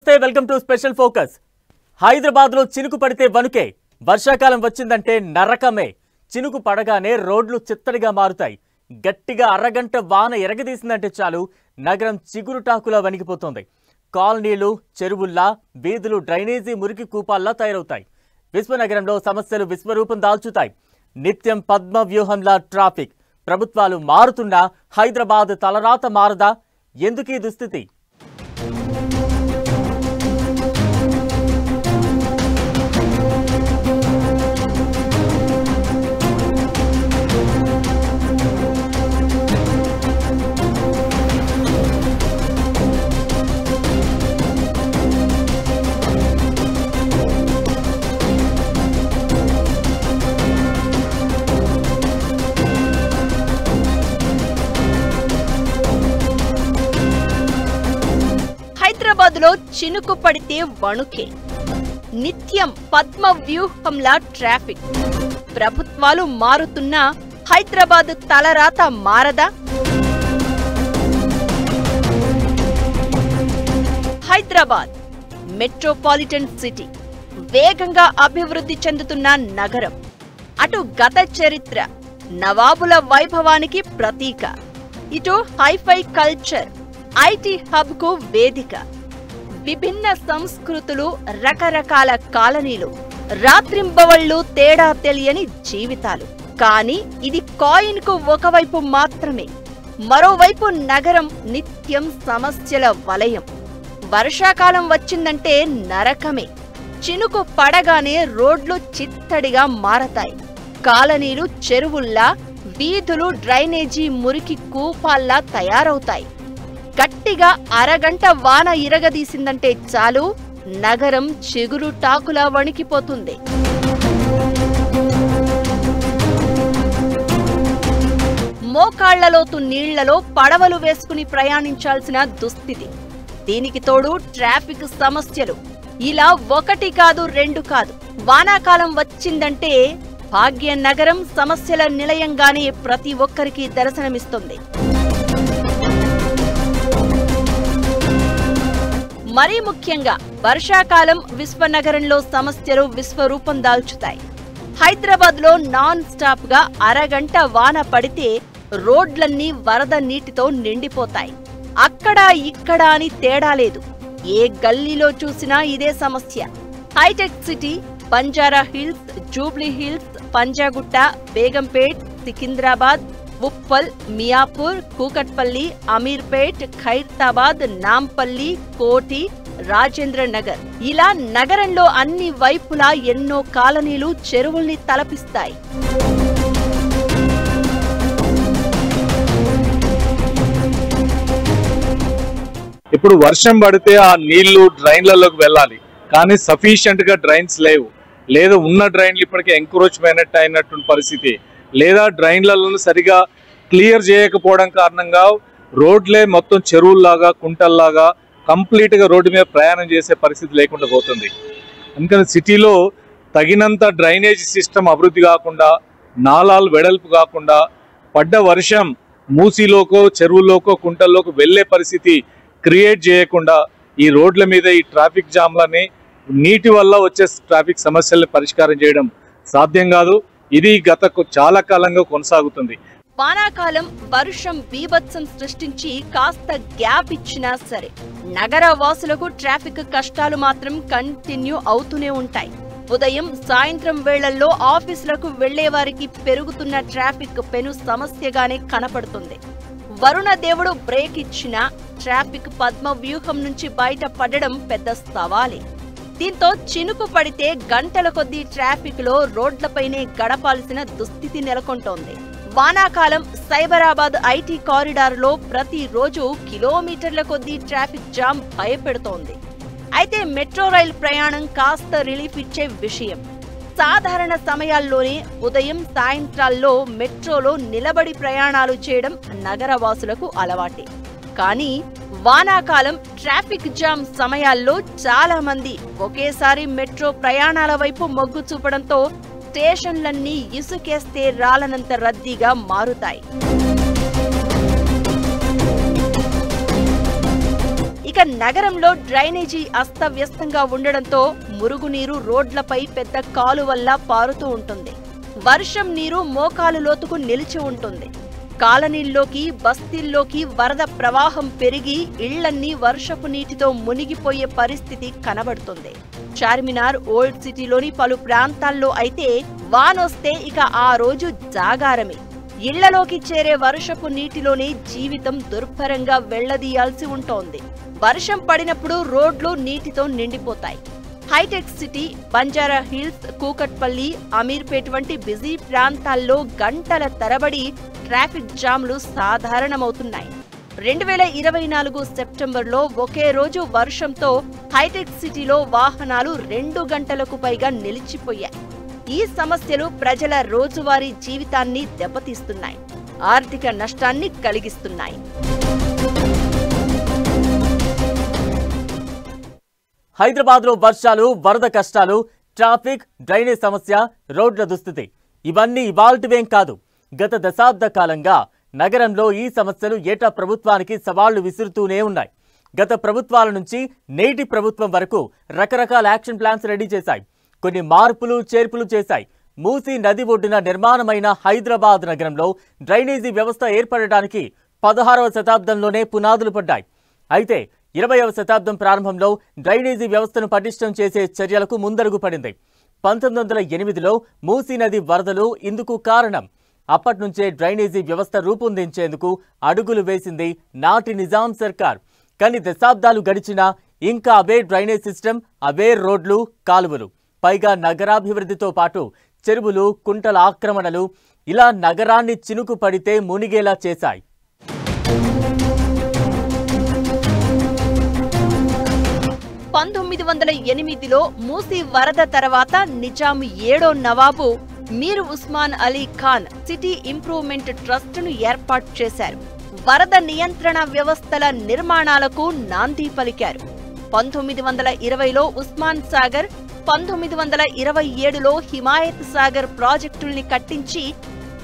నమస్తే welcome to special focus. Hyderabad లో చినుకు పడితే వణుకే. వర్షాకాలం వచ్చిందంటే నరకమే. చినుకు పడగానే రోడ్లు చిత్తడిగా మారుతాయి. గట్టిగా అరగంట వాన ఎరగదీసిందంటే చాలు నగరం చిగురుటాకులా వణికిపోతుంది. కాలనీలు చెరువుల్లా, వీధులు డ్రైనేజీ మురికి కూపాల్లా తయారవుతాయి. విశ్వనగరంలో సమస్యలు విశ్వరూపం దాల్చుతాయి. నిత్యం పద్మ వ్యూహంలా ట్రాఫిక్. ప్రభుత్వాలు మారుతున్నా హైదరాబాద్ తలరాత మారదా? ఎందుకీ దుస్థితి? హైదరాబాద్లో చినుకు పడితే వణుకే. నిత్యం పద్మ వ్యూహంలా ట్రాఫిక్. ప్రభుత్వాలు మారుతున్నా హైదరాబాద్ తలరాత మారదా? హైదరాబాద్ మెట్రోపాలిటన్ సిటీ, వేగంగా అభివృద్ధి చెందుతున్న నగరం. అటు గత చరిత్ర, నవాబుల వైభవానికి ప్రతీక, ఇటు హైఫై కల్చర్, ఐటీ హబ్ కు వేదిక. విభిన్న సంస్కృతులు, రకరకాల కాలనీలు, రాత్రింబవళ్లు తేడా తెలియని జీవితాలు. కానీ ఇది కాయిన్ కు ఒకవైపు మాత్రమే. మరోవైపు నగరం నిత్యం సమస్యల వలయం. వర్షాకాలం వచ్చిందంటే నరకమే. చినుకు పడగానే రోడ్లు చిత్తడిగా మారతాయి. కాలనీలు చెరువుల్లా, వీధులు డ్రైనేజీ మురికి కూపాల్లా తయారవుతాయి. గట్టిగా అరగంట వాన ఇరగదీసిందంటే చాలు నగరం చిగురుటాకులా వణికిపోతుంది. మోకాళ్లలోతు నీళ్లలో పడవలు వేసుకుని ప్రయాణించాల్సిన దుస్థితి. దీనికి తోడు ట్రాఫిక్ సమస్యలు. ఇలా ఒకటి కాదు, రెండు కాదు. వానాకాలం వచ్చిందంటే భాగ్యనగరం సమస్యల నిలయంగానే ప్రతి ఒక్కరికి దర్శనమిస్తుంది. మరీ ముఖ్యంగా వర్షాకాలం విశ్వనగరంలో సమస్యలు విశ్వరూపం దాల్చుతాయి. హైదరాబాద్ లో నాన్ స్టాప్ గా అరగంట వాన పడితే రోడ్లన్నీ వరద నీటితో నిండిపోతాయి. అక్కడా ఇక్కడా అని తేడా లేదు. ఏ గల్లీలో చూసినా ఇదే సమస్య. హైటెక్ city, Banjara Hills, Jubilee Hills, Panjagutta, Begumpet, Secunderabad, Uppal, Miyapur, Kukatpally, Ameerpet, Khairatabad, Nampally, Koti, Rajendra Nagar, ఇలా నగరంలో అన్ని వైపులా ఎన్నో కాలనీలు చెరువుల్ని తలపిస్తాయి. ఇప్పుడు వర్షం పడితే ఆ నీళ్లు డ్రైన్లలోకి వెళ్ళాలి, కానీ సఫిషియెంట్ గా డ్రైన్స్ లేవు. లేదా ఉన్న డ్రైన్లు ఇప్పటికే ఎంక్రోచ్మెంట్ అయినటువంటి పరిస్థితి, లేదా డ్రైన్లను సరిగా క్లియర్ చేయకపోవడం కారణంగా రోడ్లే మొత్తం చెరువుల్లాగా, కుంటల్లాగా కంప్లీట్ గా రోడ్డు మీద ప్రయాణం చేసే పరిస్థితి లేకుండా పోతుంది. అందుకని సిటీలో తగినంత డ్రైనేజ్ సిస్టమ్ అభివృద్ధి కాకుండా, నాలాలు వెడల్పు కాకుండా, పడ్డ వర్షం మూసీలోకో, చెరువుల్లోకో, కుంటల్లోకి వెళ్లే పరిస్థితి క్రియేట్ చేయకుండా ఈ రోడ్ల మీద ఈ ట్రాఫిక్ జామ్లని, నీటి వల్ల వచ్చే ట్రాఫిక్ సమస్యల్ని పరిష్కారం చేయడం సాధ్యం కాదు. ఇది గత చాలా కాలంగా కొనసాగుతుంది. వానాకాలం వర్షం బీభత్సం సృష్టించి కాస్త గ్యాప్ ఇచ్చినా సరే నగర వాసులకు ట్రాఫిక్ కష్టాలు మాత్రం కంటిన్యూ అవుతూనే ఉంటాయి. ఉదయం, సాయంత్రం వేళల్లో ఆఫీసులకు వెళ్లే వారికి పెరుగుతున్న ట్రాఫిక్ పెను సమస్యగానే కనపడుతుంది. వరుణ దేవుడు బ్రేక్ ఇచ్చినా ట్రాఫిక్ పద్మ వ్యూహం నుంచి బయట పడడం పెద్ద సవాలే. దీంతో చినుకు పడితే గంటల కొద్దీ ట్రాఫిక్ లో రోడ్లపైనే గడపాల్సిన దుస్థితి నెలకొంటోంది. వానాకాలం సైబరాబాద్ ఐటీ కారిడార్ లో ప్రతిరోజు కిలోమీటర్ల కొద్దీ ట్రాఫిక్ జామ్ భయపెడుతోంది. అయితే మెట్రో రైల్ ప్రయాణం కాస్త రిలీఫ్ ఇచ్చే విషయం. సాధారణ సమయాల్లోనే ఉదయం, సాయంత్రాల్లో మెట్రోలో నిలబడి ప్రయాణాలు చేయడం నగరవాసులకు అలవాటే. కానీ వానాకాలం ట్రాఫిక్ జామ్ సమయాల్లో చాలా మంది ఒకేసారి మెట్రో ప్రయాణాల వైపు మొగ్గు చూపడంతో స్టేషన్లన్నీ ఇసుకేస్తే రాలనంత రద్దీగా మారుతాయి. ఇక ఇక నగరంలో డ్రైనేజీ అస్తవ్యస్తంగా ఉండడంతో మురుగునీరు రోడ్లపై పెద్ద కాలువల్లా పారుతూ ఉంటుంది. వర్షం నీరు మోకాలు లోతుకు నిలిచి ఉంటుంది. కాలనీల్లోకి బస్తీల్లోకి వరద ప్రవాహం పెరిగి ఇళ్లన్నీ వర్షపు నీటితో మునిగిపోయే పరిస్థితి కనబడుతుంది. చార్మినార్, ఓల్డ్ సిటీలోని పలు ప్రాంతాల్లో అయితే వానొస్తే ఇక ఆ రోజు జాగారమే. ఇళ్లలోకి చేరే వర్షపు నీటిలోనే జీవితం దుర్భరంగా వెళ్లదీయాల్సి ఉంటోంది. వర్షం పడినప్పుడు రోడ్లు నీటితో నిండిపోతాయి. హైటెక్ సిటీ, బంజారా హిల్స్, కూకట్పల్లి, అమీర్పేట్ వంటి బిజీ ప్రాంతాల్లో గంటల తరబడి ట్రాఫిక్ జామ్లు సాధారణమవుతున్నాయి. 2024 సెప్టెంబర్లో ఒకే రోజు వర్షంతో హైటెక్ సిటీలో వాహనాలు 2 గంటలకు పైగా నిలిచిపోయాయి. ఈ సమస్యలు ప్రజల రోజువారీ జీవితాన్ని దెబ్బతీస్తున్నాయి, ఆర్థిక నష్టాన్ని కలిగిస్తున్నాయి. హైదరాబాద్లో వర్షాలు, వరద కష్టాలు, ట్రాఫిక్, డ్రైనేజ్ సమస్య, రోడ్ల దుస్థితి ఇవన్నీ ఇవాల్టివేం కాదు. గత దశాబ్ద కాలంగా నగరంలో ఈ సమస్యలు ఏటా ప్రభుత్వానికి సవాళ్లు విసురుతూనే ఉన్నాయి. గత ప్రభుత్వాల నుంచి నేటి ప్రభుత్వం వరకు రకరకాల యాక్షన్ ప్లాన్స్ రెడీ చేశాయి. కొన్ని మార్పులు చేర్పులు చేశాయి. మూసీ నది ఒడ్డున నిర్మాణమైన హైదరాబాద్ నగరంలో డ్రైనేజీ వ్యవస్థ ఏర్పడడానికి 16వ శతాబ్దంలోనే పునాదులు పడ్డాయి. అయితే 20వ శతాబ్దం ప్రారంభంలో డ్రైనేజీ వ్యవస్థను పటిష్టం చేసే చర్యలకు ముందడుగు పడింది. 1908లో మూసీ నది వరదలు ఇందుకు కారణం. అప్పటి నుంచే డ్రైనేజీ వ్యవస్థ రూపొందించేందుకు అడుగులు వేసింది నాటి నిజాం సర్కార్. కానీ దశాబ్దాలు గడిచినా ఇంకా అవే డ్రైనేజ్ సిస్టమ్, అవే రోడ్లు, కాలువలు, పైగా నగరాభివృద్ధితో పాటు చెరువులు, కుంటల ఆక్రమణలు ఇలా నగరాన్ని చినుకు పడితే మునిగేలా చేశాయి. లో మూసీ వరద తర్వాత నిజాం 7వ నవాబు Mir Osman Ali Khan city improvement trust ను ఏర్పాటు చేశారు. వరద నియంత్రణ వ్యవస్థల నిర్మాణాలకు నాంది పలికారు. 1920లో ఉస్మాన్ సాగర్, 1927లో హిమాయత్ సాగర్ ప్రాజెక్టుల్ని కట్టించి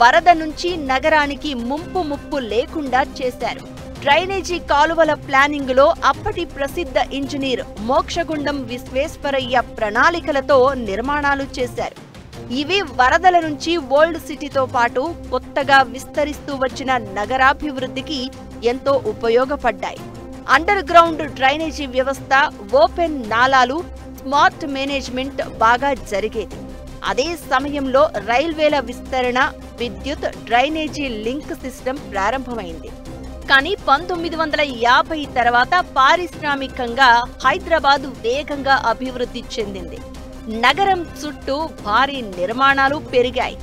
వరద నుంచి నగరానికి ముప్పు లేకుండా చేశారు. డ్రైనేజీ కాలువల ప్లానింగ్ లో అప్పటి ప్రసిద్ధ ఇంజనీర్ మోక్షగుండం విశ్వేశ్వరయ్య ప్రణాళికలతో నిర్మాణాలు చేశారు. ఇవి వరదల నుంచి ఓల్డ్ సిటీతో పాటు కొత్తగా విస్తరిస్తూ వచ్చిన నగరాభివృద్ధికి ఎంతో ఉపయోగపడ్డాయి. అండర్ గ్రౌండ్ డ్రైనేజీ వ్యవస్థ, ఓపెన్ నాలాలు, స్మార్ట్ మేనేజ్మెంట్ బాగా జరిగేది. అదే సమయంలో రైల్వేల విస్తరణ, విద్యుత్, డ్రైనేజీ లింక్ సిస్టమ్ ప్రారంభమైంది. కానీ 1950 తర్వాత పారిశ్రామికంగా హైదరాబాద్ వేగంగా అభివృద్ధి చెందింది. నగరం చుట్టూ భారీ నిర్మాణాలు పెరిగాయి.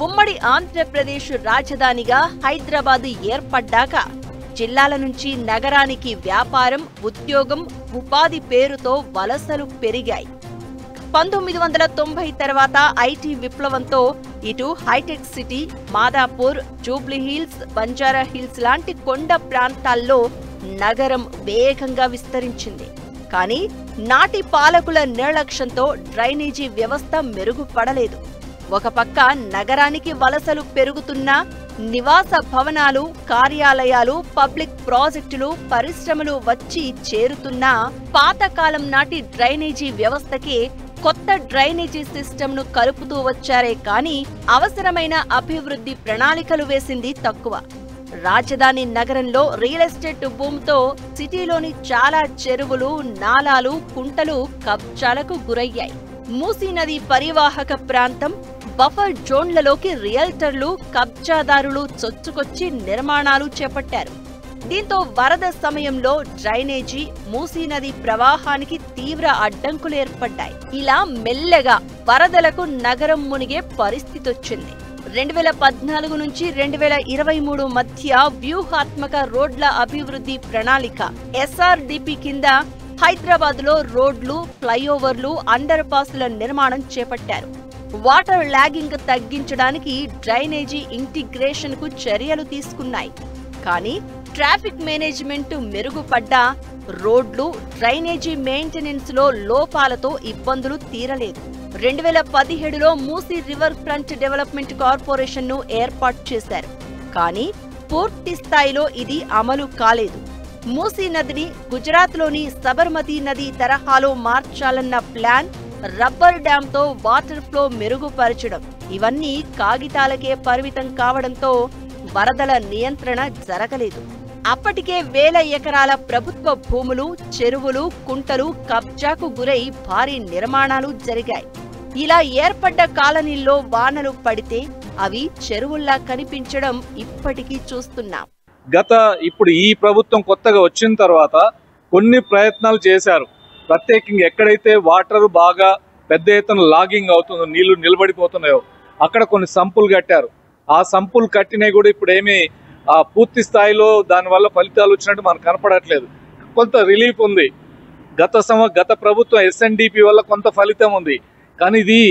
ఉమ్మడి ఆంధ్రప్రదేశ్ రాజధానిగా హైదరాబాద్ ఏర్పడ్డాక జిల్లాల నుంచి నగరానికి వ్యాపారం, ఉద్యోగం, ఉపాధి పేరుతో వలసలు పెరిగాయి. 1990 తర్వాత ఐటీ విప్లవంతో ఇటు హైటెక్ City, Madhapur, Jubilee Hills, Banjara Hills లాంటి కొండ ప్రాంతాల్లో నగరం వేగంగా విస్తరించింది. కానీ నాటి పాలకుల నిర్లక్ష్యంతో డ్రైనేజీ వ్యవస్థ మెరుగుపడలేదు. ఒక పక్క నగరానికి వలసలు పెరుగుతున్నా నివాస భవనాలు, కార్యాలయాలు, పబ్లిక్ ప్రాజెక్టులు, పరిశ్రమలు వచ్చి చేరుతున్నా పాతకాలం నాటి డ్రైనేజీ వ్యవస్థకి కొత్త డ్రైనేజీ సిస్టమ్ను కలుపుతూ వచ్చారే కానీ అవసరమైన అభివృద్ధి ప్రణాళికలు వేసింది తక్కువ. రాజధాని నగరంలో రియల్ ఎస్టేట్ భూమితో సిటీలోని చాలా చెరువులు, నాలాలు, కుంటలు కబ్జాలకు గురయ్యాయి. మూసీ నది పరివాహక ప్రాంతం, బఫర్ జోన్లలోకి రియల్టర్లు, కబ్జాదారులు చొచ్చుకొచ్చి నిర్మాణాలు చేపట్టారు. దీంతో వరద సమయంలో డ్రైనేజీ, మూసీ నది ప్రవాహానికి తీవ్ర అడ్డంకులు ఏర్పడ్డాయి. ఇలా మెల్లగా వరదలకు నగరం మునిగే పరిస్థితొచ్చింది. 2014 నుంచి 2023 మధ్య వ్యూహాత్మక రోడ్ల అభివృద్ధి ప్రణాళిక SRDP కింద హైదరాబాద్లో రోడ్లు, ఫ్లైఓవర్లు, అండర్ పాస్ల నిర్మాణం చేపట్టారు. వాటర్ లాగింగ్ తగ్గించడానికి డ్రైనేజీ ఇంటిగ్రేషన్ కు చర్యలు తీసుకున్నాయి. కానీ ట్రాఫిక్ మేనేజ్మెంట్ మెరుగుపడ్డా రోడ్లు, డ్రైనేజీ మెయింటెనెన్స్ లో లోపాలతో ఇబ్బందులు తీరలేదు. 2017లో Musi river front development corporation ను ఏర్పాటు చేశారు. కానీ పూర్తి స్థాయిలో ఇది అమలు కాలేదు. మూసీ నదిని గుజరాత్లోని సబర్మతి నది తరహాలో మార్చాలన్న ప్లాన్, రబ్బర్ డ్యాంతో వాటర్ ఫ్లో మెరుగుపరచడం ఇవన్నీ కాగితాలకే పరిమితం కావడంతో వరదల నియంత్రణ జరగలేదు. అప్పటికే వేల ఎకరాల ప్రభుత్వ భూములు, చెరువులు, కుంటలు కబ్జాకు గురై భారీ నిర్మాణాలు జరిగాయి. ఇలా ఏర్పడ్డ కాలనీల్లో వానలు పడితే అవి చెరువుల్లా కనిపించడం ఇప్పటికీ చూస్తున్నాం. ఇప్పుడు ఈ ప్రభుత్వం కొత్తగా వచ్చిన తర్వాత కొన్ని ప్రయత్నాలు చేశారు. ప్రత్యేకంగా ఎక్కడైతే వాటర్ బాగా పెద్ద ఎత్తున లాగింగ్ అవుతుందో, నీళ్లు నిలబడిపోతున్నాయో అక్కడ కొన్ని సంపులు కట్టారు. ఆ సంపులు కట్టినవి కూడా ఇప్పుడు ఏమీ పూర్తి స్థాయిలో దానివల్ల ఫలితాలు వచ్చినట్టు మనకు కనపడట్లేదు. కొంత రిలీఫ్ ఉంది. గత ప్రభుత్వం SNDP వల్ల కొంత ఫలితం ఉంది. కానీ ఇది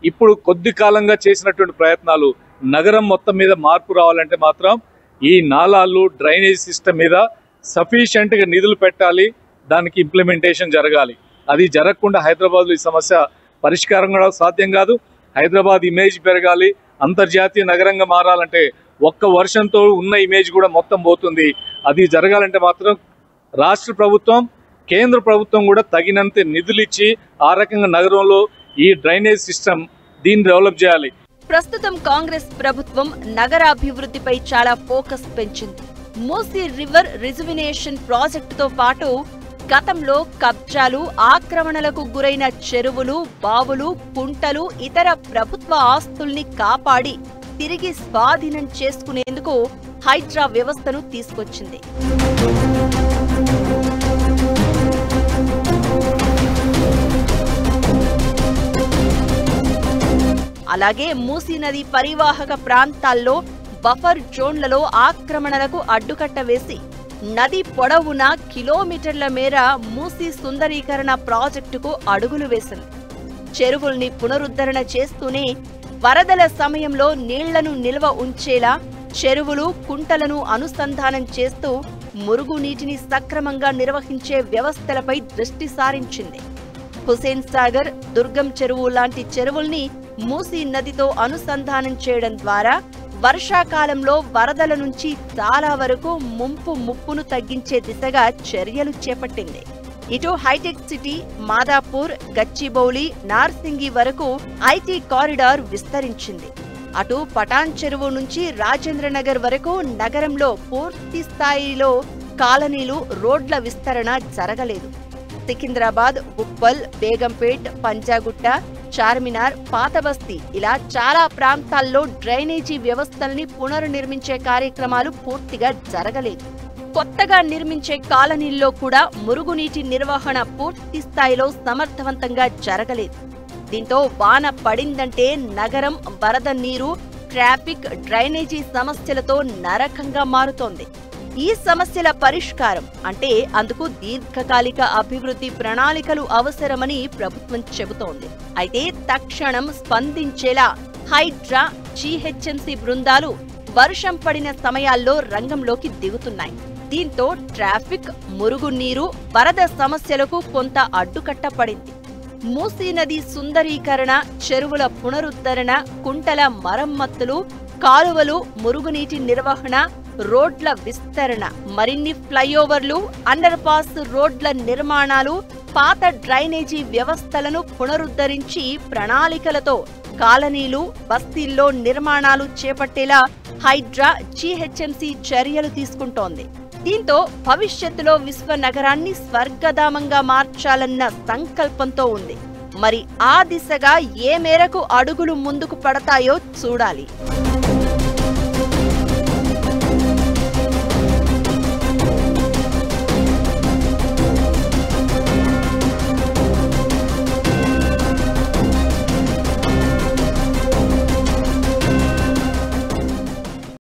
ఇప్పుడు కొద్ది కాలంగా చేసినటువంటి ప్రయత్నాలు నగరం మొత్తం మీద మార్పు రావాలంటే మాత్రం ఈ నాలాలు, డ్రైనేజ్ సిస్టమ్ మీద సఫిషియెంట్గా నిధులు పెట్టాలి. దానికి ఇంప్లిమెంటేషన్ జరగాలి. అది జరగకుండా హైదరాబాద్లో ఈ సమస్య పరిష్కారం కూడా సాధ్యం కాదు. హైదరాబాద్ ఇమేజ్ పెరగాలి. అంతర్జాతీయ నగరంగా మారాలంటే ఒక్క వర్షంతో ఉన్న ఇమేజ్ కూడా మొత్తం పోతుంది. అది జరగాలంటే మాత్రం రాష్ట్ర ప్రభుత్వం, కేంద్ర ప్రభుత్వం కూడా తగినంత నిధులు ఇచ్చి ఆ రకంగా నగరంలో ఈ డ్రైనేజ్ సిస్టమ్ దీన్ని డెవలప్ చేయాలి. ప్రస్తుతం కాంగ్రెస్ ప్రభుత్వం నగరాభివృద్ధిపై చాలా ఫోకస్ పెంచింది. మూసీ రివర్ రిజువినేషన్ ప్రాజెక్టుతో పాటు గతంలో కబ్జాలు, ఆక్రమణలకు గురైన చెరువులు, బావులు, కుంటలు, ఇతర ప్రభుత్వ ఆస్తుల్ని కాపాడి తిరిగి స్వాధీనం చేసుకునేందుకు హైడ్రా వ్యవస్థను తీసుకొచ్చింది. అలాగే మూసీ నది పరివాహక ప్రాంతాల్లో బఫర్ జోన్లలో ఆక్రమణలకు అడ్డుకట్ట వేసి నది పొడవునా కిలోమీటర్ల మేర మూసీ సుందరీకరణ ప్రాజెక్టుకు అడుగులు వేసింది. చెరువుల్ని పునరుద్ధరణ చేస్తూనే వరదల సమయంలో నీళ్లను నిల్వ ఉంచేలా చెరువులు, కుంటలను అనుసంధానం చేస్తూ మురుగునీటిని సక్రమంగా నిర్వహించే వ్యవస్థలపై దృష్టి సారించింది. హుసేన్ సాగర్, దుర్గం చెరువు లాంటి చెరువుల్ని మూసీ నదితో అనుసంధానం చేయడం ద్వారా వర్షాకాలంలో వరదల నుంచి చాలా వరకు ముప్పును తగ్గించే దిశగా చర్యలు చేపట్టింది. ఇటు హైటెక్ సిటీ, మాదాపూర్, గచ్చిబౌలి, నార్సింగి వరకు ఐటీ కారిడార్ విస్తరించింది. అటు పటాన్ చెరువు నుంచి రాజేంద్రనగర్ వరకు నగరంలో పూర్తి స్థాయిలో కాలనీలు, రోడ్ల విస్తరణ జరగలేదు. సికింద్రాబాద్, ఉప్పల్, బేగంపేట్, పంజాగుట్ట, చార్మినార్, పాతబస్తీ ఇలా చాలా ప్రాంతాల్లో డ్రైనేజీ వ్యవస్థల్ని పునర్నిర్మించే కార్యక్రమాలు పూర్తిగా జరగలేదు. కొత్తగా నిర్మించే కాలనీల్లో కూడా మురుగునీటి నిర్వహణ పూర్తి స్థాయిలో సమర్థవంతంగా జరగలేదు. దీంతో వాన పడిందంటే నగరం వరద నీరు, ట్రాఫిక్, డ్రైనేజీ సమస్యలతో నరకంగా మారుతోంది. ఈ సమస్యల పరిష్కారం అంటే అందుకు దీర్ఘకాలిక అభివృద్ధి ప్రణాళికలు అవసరమని ప్రభుత్వం చెబుతోంది. అయితే తక్షణం స్పందించేలా హైడ్రా, జీహెచ్ఎంసీ బృందాలు వర్షం పడిన సమయాల్లో రంగంలోకి దిగుతున్నాయి. దీంతో ట్రాఫిక్, మురుగునీరు, వరద సమస్యలకు కొంత అడ్డుకట్ట పడింది. మూసీ నది సుందరీకరణ, చెరువుల పునరుద్ధరణ, కుంటల మరమ్మతులు, కాలువలు, మురుగునీటి నిర్వహణ, రోడ్ల విస్తరణ, మరిన్ని ఫ్లైఓవర్లు, అండర్ పాస్ రోడ్ల నిర్మాణాలు, పాత డ్రైనేజీ వ్యవస్థలను పునరుద్ధరించి ప్రణాళికలతో కాలనీలు, బస్తీల్లో నిర్మాణాలు చేపట్టేలా హైడ్రా, జీహెచ్ఎంసీ చర్యలు తీసుకుంటోంది. దీంతో భవిష్యత్తులో విశ్వనగరాన్ని స్వర్గధామంగా మార్చాలన్న సంకల్పంతో ఉంది. మరి ఆ దిశగా ఏ మేరకు అడుగులు ముందుకు పడతాయో చూడాలి.